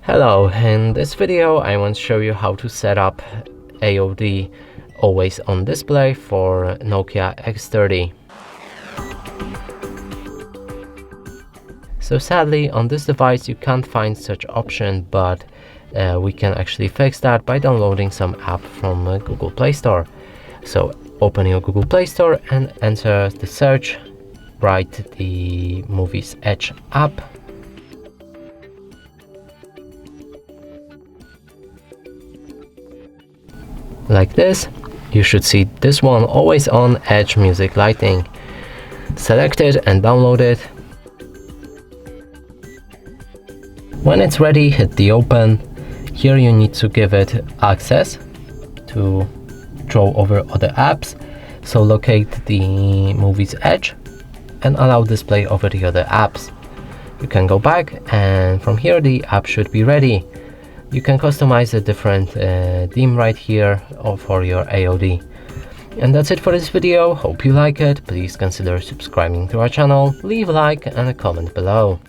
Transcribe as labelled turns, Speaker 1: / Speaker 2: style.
Speaker 1: Hello, in this video I want to show you how to set up AoD always on display for NOKIA X30. So sadly on this device you can't find such option, but we can actually fix that by downloading some app from Google Play Store. So open your Google Play Store and enter the search, write the Movies Edge app. Like this, you should see this one, always on Edge Music Lighting. Select it and download it. When it's ready, hit the open. Here you need to give it access to draw over other apps. So locate the Movies Edge and allow display over the other apps. You can go back and from here the app should be ready. You can customize a different theme right here or for your AoD. And that's it for this video. Hope you like it. Please consider subscribing to our channel, leave a like and a comment below.